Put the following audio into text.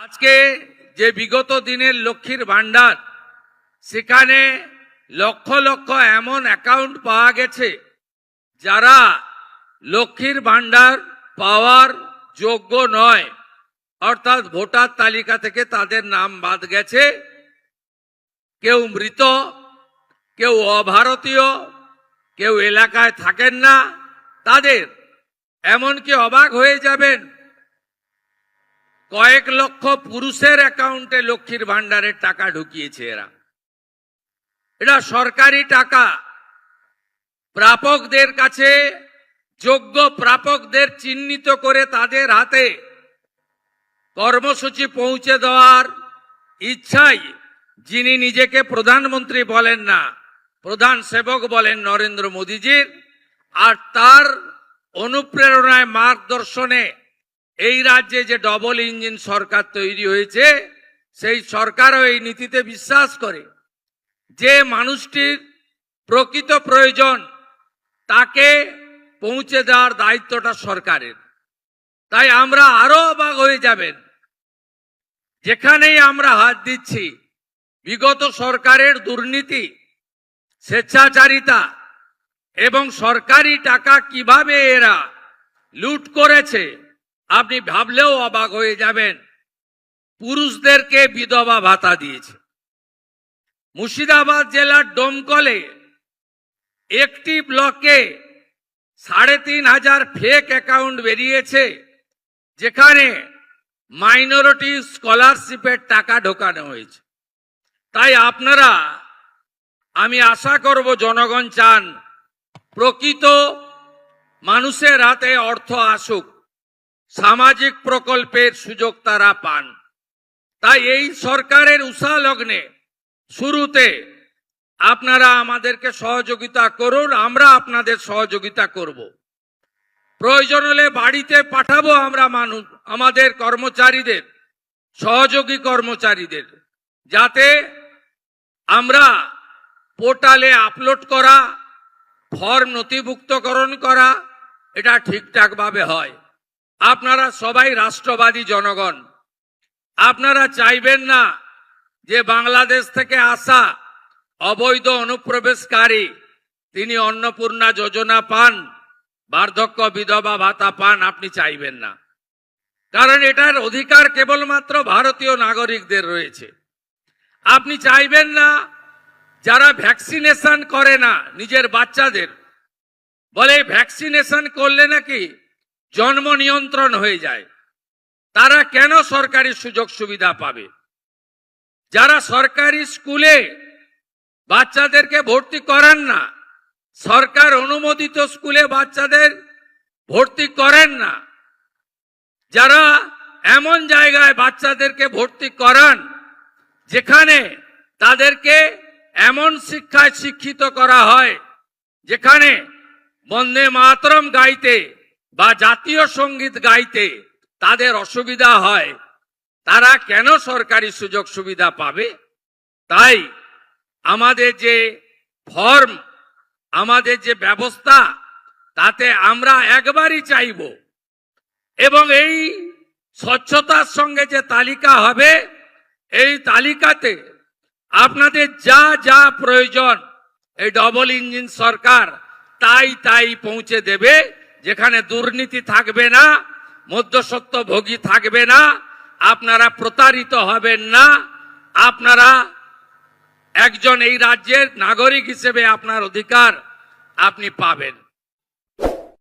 আজকে যে বিগত দিনের লক্ষ্মীর ভান্ডার, সেখানে লক্ষ লক্ষ এমন অ্যাকাউন্ট পাওয়া গেছে যারা লক্ষ্মীর ভান্ডার পাওয়ার যোগ্য নয়, অর্থাৎ ভোটার তালিকা থেকে তাদের নাম বাদ গেছে। কেউ মৃত, কেউ অভারতীয়, কেউ এলাকায় থাকেন না। তাদের এমনকি অবাক হয়ে যাবেন, কয়েক লক্ষ পুরুষের অ্যাকাউন্টে লক্ষ্মীর ভান্ডারের টাকা ঢুকিয়েছে এরা। এটা সরকারি টাকা। প্রাপকদের কাছে, যোগ্য প্রাপকদের চিহ্নিত করে তাদের হাতে কর্মসূচি পৌঁছে দেওয়ার ইচ্ছাই যিনি নিজেকে প্রধানমন্ত্রী বলেন না, প্রধান সেবক বলেন নরেন্দ্র মোদীজির, আর তার অনুপ্রেরণায় মার্গদর্শনে এই রাজ্যে যে ডবল ইঞ্জিন সরকার তৈরি হয়েছে, সেই সরকারও এই নীতিতে বিশ্বাস করে যে মানুষটির প্রকৃত প্রয়োজন তাকে পৌঁছে দেওয়ার দায়িত্বটা সরকারের। তাই আমরা আরো অবাক হয়ে যাবেন, যেখানেই আমরা হাত দিচ্ছি বিগত সরকারের দুর্নীতি, স্বেচ্ছাচারিতা এবং সরকারি টাকা কিভাবে এরা লুট করেছে, আপনি ভাবলেও অবাক হয়ে যাবেন। পুরুষদেরকে বিধবা ভাতা দিয়েছে। মুর্শিদাবাদ জেলার ডোমকলে একটি ব্লকে ৩৫০০ ফেক অ্যাকাউন্ট বেরিয়েছে, যেখানে মাইনরিটি স্কলারশিপের টাকা ঢোকানো হয়েছে। তাই আপনারা, আমি আশা করব, জনগণ চান প্রকৃত মানুষের হাতে অর্থ আসুক, সামাজিক প্রকল্পের সুযোগ তারা পান। তাই এই সরকারের উষা লগ্নে শুরুতে আপনারা আমাদেরকে সহযোগিতা করুন, আমরা আপনাদের সহযোগিতা করব। প্রয়োজন হলে বাড়িতে পাঠাবো আমরা মানুষ, আমাদের কর্মচারীদের, সহযোগী কর্মচারীদের, যাতে আমরা পোর্টালে আপলোড করা, ফর্ম নথিভুক্তকরণ করা, এটা ঠিকঠাক ভাবে হয়। আপনারা সবাই রাষ্ট্রবাদী জনগণ, আপনারা চাইবেন না যে বাংলাদেশ থেকে আসা অবৈধ অনুপ্রবেশকারী তিনি অন্নপূর্ণা যোজনা পান, বার্ধক্য বিধবা ভাতা পান, আপনি চাইবেন না। কারণ এটার অধিকার কেবলমাত্র ভারতীয় নাগরিকদের রয়েছে। আপনি চাইবেন না যারা ভ্যাকসিনেশন করে না নিজের বাচ্চাদের, বলে ভ্যাকসিনেশন করলে নাকি জন্ম নিয়ন্ত্রণ হয়ে যায়, তারা কেন সরকারি সুযোগ সুবিধা পাবে? যারা সরকারি স্কুলে বাচ্চাদেরকে ভর্তি করান না, সরকার অনুমোদিত স্কুলে বাচ্চাদের ভর্তি করেন না, যারা এমন জায়গায় বাচ্চাদেরকে ভর্তি করান যেখানে তাদেরকে এমন শিক্ষায় শিক্ষিত করা হয় যেখানে বন্দে মাতরম গাইতে বা জাতীয় সঙ্গীত গাইতে তাদের অসুবিধা হয়, তারা কেন সরকারি সুযোগ সুবিধা পাবে? তাই আমাদের যে ফর্ম, আমাদের যে ব্যবস্থা, তাতে আমরা একবারই চাইব, এবং এই স্বচ্ছতার সঙ্গে যে তালিকা হবে, এই তালিকাতে আপনাদের যা যা প্রয়োজন এই ডবল ইঞ্জিন সরকার তাই তাই পৌঁছে দেবে। যেখানে দুর্নীতি থাকবে না, মধ্যস্বত্বভোগী থাকবে না, আপনারা প্রতারিত হবেন না, আপনারা একজন এই রাজ্যের নাগরিক হিসেবে আপনার অধিকার আপনি পাবেন।